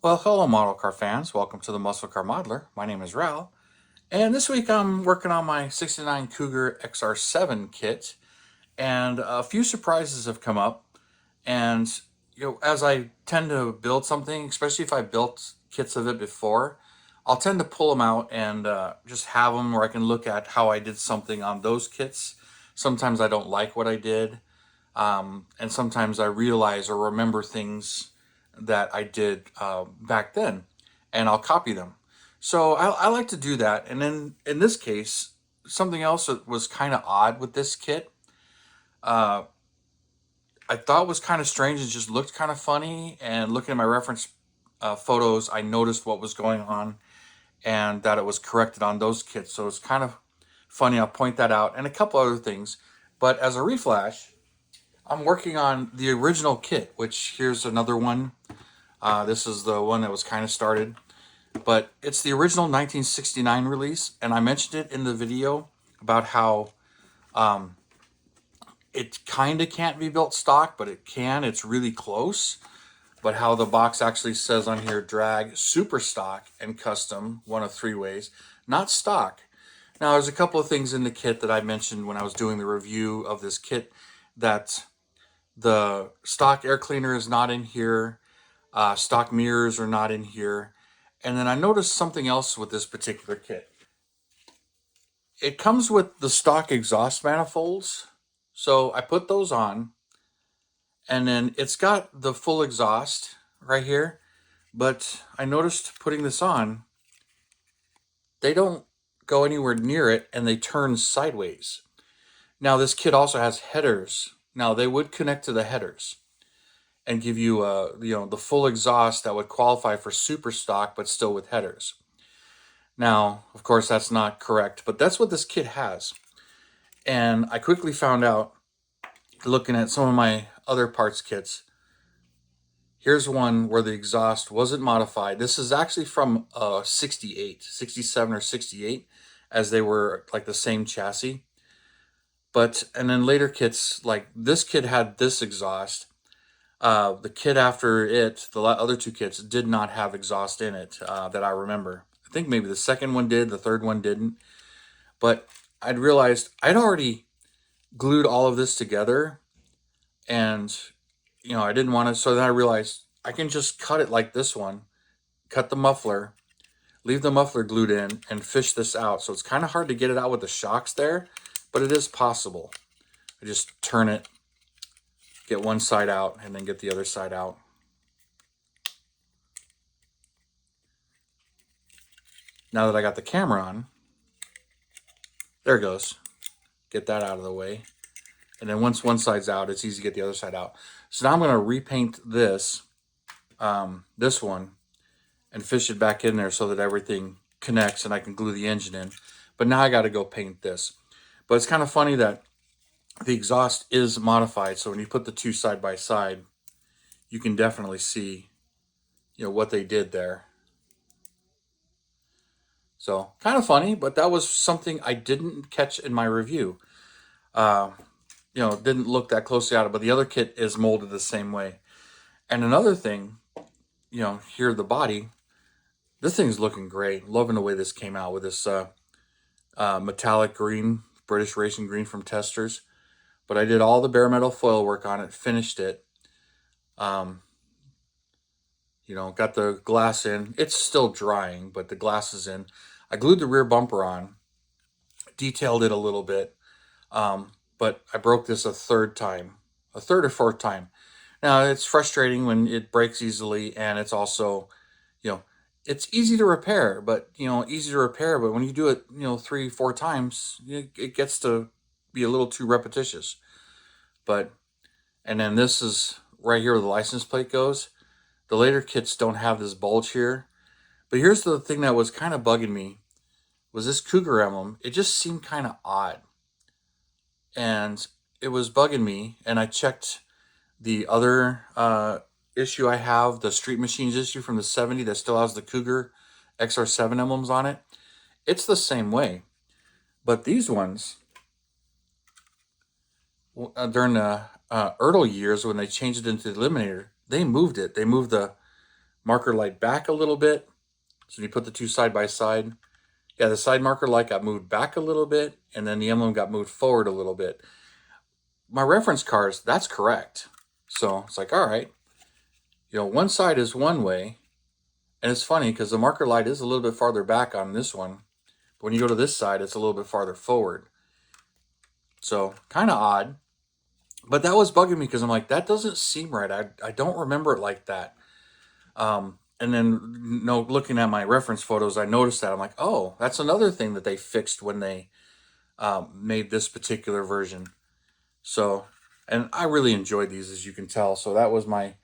Well, hello, model car fans. Welcome to the Muscle Car Modeler. My name is Ral, and this week I'm working on my '69 Cougar XR7 kit, and a few surprises have come up. And as I tend to build something, especially if I built kits of it before, I'll tend to pull them out and just have them where I can look at how I did something on those kits. Sometimes I don't like what I did, and sometimes I realize or remember things that I did back then, and I'll copy them. So I like to do that. And then in this case, something else that was kind of odd with this kit, uh, I thought was kind of strange. It just looked kind of funny. And looking at my reference photos, I noticed what was going on and that it was corrected on those kits. So it's kind of funny. I'll point that out and a couple other things. But as a reflash, I'm working on the original kit, which here's another one. This is the one that was kind of started, but it's the original 1969 release, and I mentioned it in the video about how it kind of can't be built stock, but it can. It's really close. But how the box actually says on here, drag, super stock, and custom, one of three ways, not stock. Now, there's a couple of things in the kit that I mentioned when I was doing the review of this kit, that the stock air cleaner is not in here. Stock mirrors are not in here. And then I noticed something else with this particular kit. It comes with the stock exhaust manifolds. So I put those on, and then it's got the full exhaust right here. But I noticed putting this on, they don't go anywhere near it and they turn sideways. Now, this kit also has headers. Now, they would connect to the headers and give you the full exhaust that would qualify for super stock, but still with headers. Now, of course, that's not correct, but that's what this kit has. And I quickly found out, looking at some of my other parts kits, here's one where the exhaust wasn't modified. This is actually from 68, 67 or 68, as they were like the same chassis. And then later kits, like this kit had this exhaust. The kit after it, the other two kits, did not have exhaust in it that I remember. I think maybe the second one did, the third one didn't. But I'd realized I'd already glued all of this together, and I didn't want to. So then I realized I can just cut it like this one, cut the muffler, leave the muffler glued in, and fish this out. So it's kind of hard to get it out with the shocks there, but it is possible. I just turn it, get one side out, and then get the other side out. Now that I got the camera on, there it goes. Get that out of the way. And then once one side's out, it's easy to get the other side out. So now I'm going to repaint this, this one, and fish it back in there so that everything connects and I can glue the engine in. But now I got to go paint this. But it's kind of funny that the exhaust is modified. So when you put the two side by side, you can definitely see, what they did there. So kind of funny, but that was something I didn't catch in my review. Didn't look that closely at it, but the other kit is molded the same way. And another thing, here the body, this thing's looking great. Loving the way this came out with this metallic green, British Racing Green from Testers. But I did all the bare metal foil work on it, finished it. Got the glass in. It's still drying, but the glass is in. I glued the rear bumper on, detailed it a little bit, but I broke this a third or fourth time. Now, it's frustrating when it breaks easily, and it's also, it's easy to repair, but when you do it, 3, 4 times, it gets to be a little too repetitious. And then this is right here where the license plate goes. The later kits don't have this bulge here. But here's the thing that was kind of bugging me, was this Cougar emblem. It just seemed kind of odd. And it was bugging me. And I checked the other issue I have, the Street Machines issue from the 70s that still has the Cougar XR7 emblems on it. It's the same way. But these ones, during the Ertl years when they changed it into the Eliminator, they moved it. They moved the marker light back a little bit. So you put the two side by side. Yeah, the side marker light got moved back a little bit, and then the emblem got moved forward a little bit. My reference cards, that's correct. So it's like, all right, one side is one way, and it's funny because the marker light is a little bit farther back on this one. But when you go to this side, it's a little bit farther forward. So kind of odd. But that was bugging me because I'm like, that doesn't seem right. I don't remember it like that. And then, looking at my reference photos, I noticed that. I'm like, oh, that's another thing that they fixed when they made this particular version. So, and I really enjoyed these, as you can tell. So that was my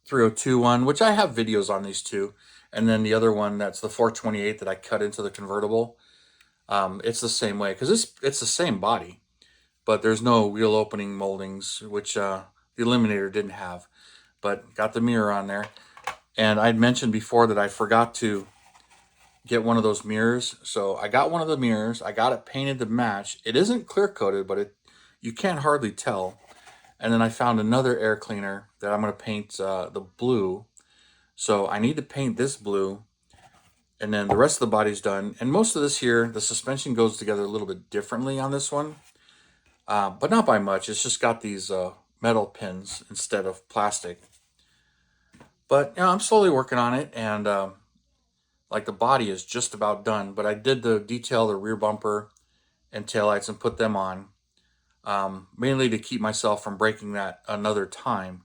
302 one, which I have videos on these two. And then the other one, that's the 428 that I cut into the convertible. It's the same way because it's the same body, but there's no wheel opening moldings, which the Eliminator didn't have. But got the mirror on there. And I'd mentioned before that I forgot to get one of those mirrors. So I got one of the mirrors. I got it painted to match. It isn't clear coated, but you can't hardly tell. And then I found another air cleaner that I'm going to paint the blue. So I need to paint this blue. And then the rest of the body's done. And most of this here, the suspension goes together a little bit differently on this one. But not by much. It's just got these metal pins instead of plastic. But I'm slowly working on it, and like the body is just about done. But I did detail the rear bumper and taillights and put them on, mainly to keep myself from breaking that another time.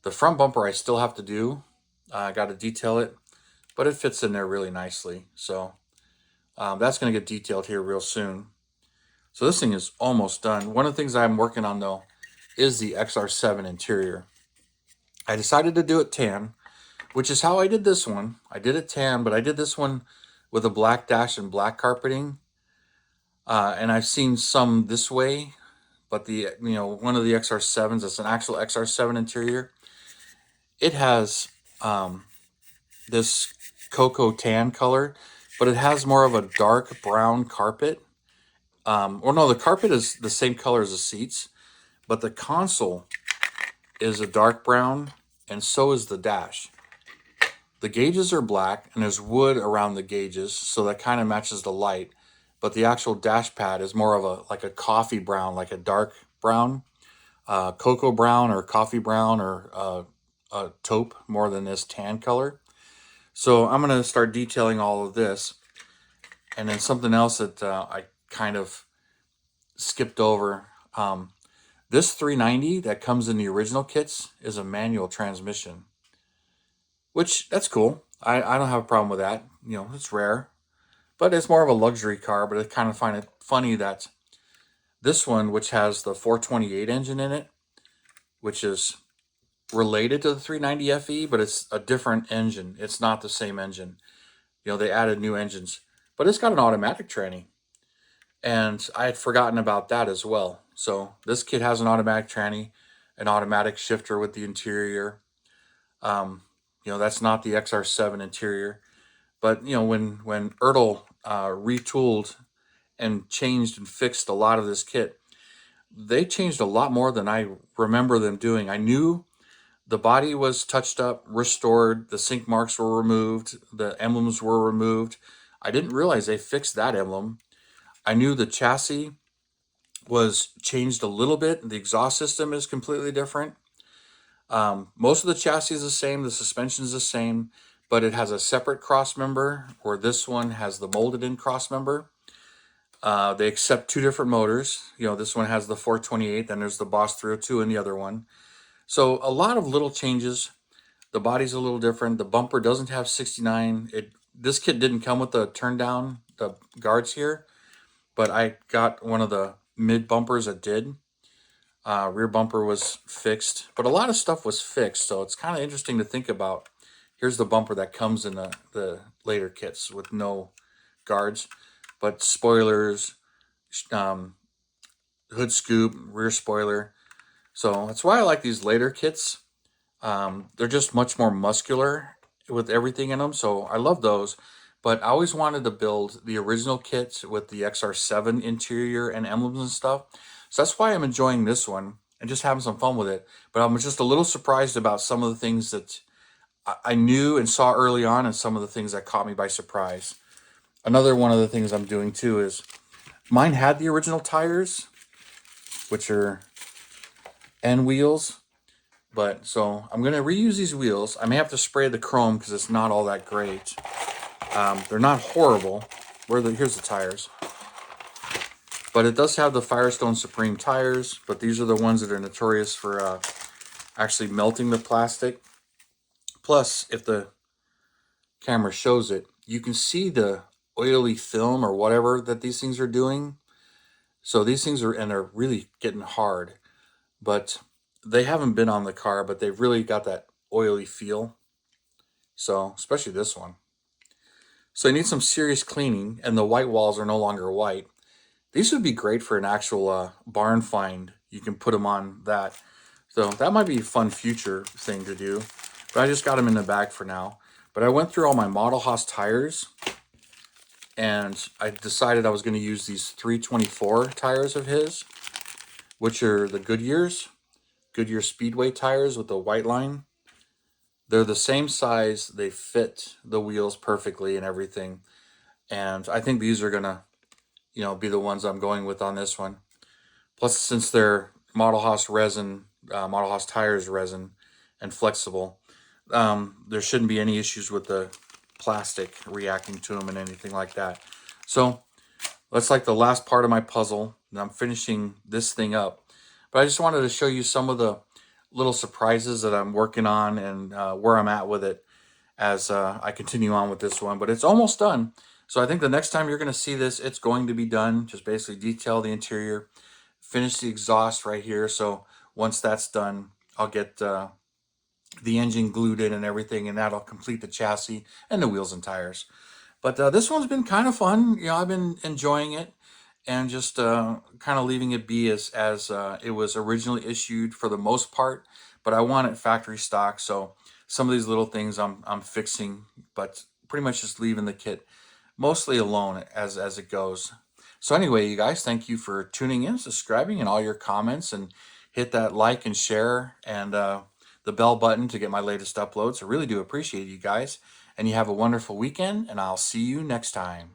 The front bumper I still have to do. I got to detail it, but it fits in there really nicely. So that's going to get detailed here real soon. So this thing is almost done. One of the things I'm working on, though, is the XR7 interior. I decided to do it tan, which is how I did this one. I did it tan, but I did this one with a black dash and black carpeting. And I've seen some this way, but one of the XR7s, it's an actual XR7 interior. It has this cocoa tan color, but it has more of a dark brown carpet. Or no, the carpet is the same color as the seats, but the console is a dark brown, and so is the dash. The gauges are black, and there's wood around the gauges, so that kind of matches the light. But the actual dash pad is more of a coffee brown, like a dark brown, cocoa brown or coffee brown or taupe more than this tan color. So I'm going to start detailing all of this. And then something else that I kind of skipped over. This 390 that comes in the original kits is a manual transmission, which that's cool. I don't have a problem with that. It's rare, but it's more of a luxury car. But I kind of find it funny that this one, which has the 428 engine in it, which is related to the 390 FE, but it's a different engine. It's not the same engine. They added new engines, but it's got an automatic tranny. And I had forgotten about that as well. So this kit has an automatic tranny, an automatic shifter with the interior. That's not the XR7 interior. But, when Ertl retooled and changed and fixed a lot of this kit, they changed a lot more than I remember them doing. I knew the body was touched up, restored, the sink marks were removed, the emblems were removed. I didn't realize they fixed that emblem. I knew the chassis was changed a little bit. The exhaust system is completely different. Most of the chassis is the same. The suspension is the same, but it has a separate cross member, where this one has the molded in cross member. They accept two different motors. This one has the 428, then there's the Boss 302 in the other one. So a lot of little changes. The body's a little different. The bumper doesn't have 69. This kit didn't come with the turn down, the guards here, but I got one of the mid bumpers that did. Rear bumper was fixed, but a lot of stuff was fixed. So it's kind of interesting to think about. Here's the bumper that comes in the later kits with no guards, but spoilers, hood scoop, rear spoiler. So that's why I like these later kits. They're just much more muscular with everything in them. So I love those. But I always wanted to build the original kit with the XR7 interior and emblems and stuff. So that's why I'm enjoying this one and just having some fun with it. But I'm just a little surprised about some of the things that I knew and saw early on, and some of the things that caught me by surprise. Another one of the things I'm doing too is mine had the original tires, which are end wheels. But so I'm going to reuse these wheels. I may have to spray the chrome because it's not all that great. They're not horrible. Here's the tires. But it does have the Firestone Supreme tires, but these are the ones that are notorious for actually melting the plastic. Plus, if the camera shows it, you can see the oily film or whatever that these things are doing. So these things are really getting hard, but they haven't been on the car, but they've really got that oily feel. So, especially this one. So you need some serious cleaning, and the white walls are no longer white. These would be great for an actual barn find. You can put them on that. So that might be a fun future thing to do. But I just got them in the bag for now. But I went through all my Model Haas tires, and I decided I was going to use these 324 tires of his, which are the Goodyear Speedway tires with the white line. They're the same size. They fit the wheels perfectly and everything. And I think these are going to, be the ones I'm going with on this one. Plus, since they're Model Haas resin, Model Haas tires resin, and flexible, there shouldn't be any issues with the plastic reacting to them and anything like that. So that's like the last part of my puzzle, and I'm finishing this thing up. But I just wanted to show you some of the little surprises that I'm working on and where I'm at with it as I continue on with this one. But it's almost done. So I think the next time you're going to see this, it's going to be done. Just basically detail the interior, finish the exhaust right here. So once that's done, I'll get the engine glued in and everything, and that'll complete the chassis and the wheels and tires. But this one's been kind of fun. I've been enjoying it and just kind of leaving it be as it was originally issued for the most part. But I want it factory stock, so some of these little things I'm fixing, but pretty much just leaving the kit mostly alone as it goes. So anyway, you guys, thank you for tuning in, subscribing, and all your comments, and hit that like and share and the bell button to get my latest uploads. I really do appreciate you guys, and you have a wonderful weekend, and I'll see you next time.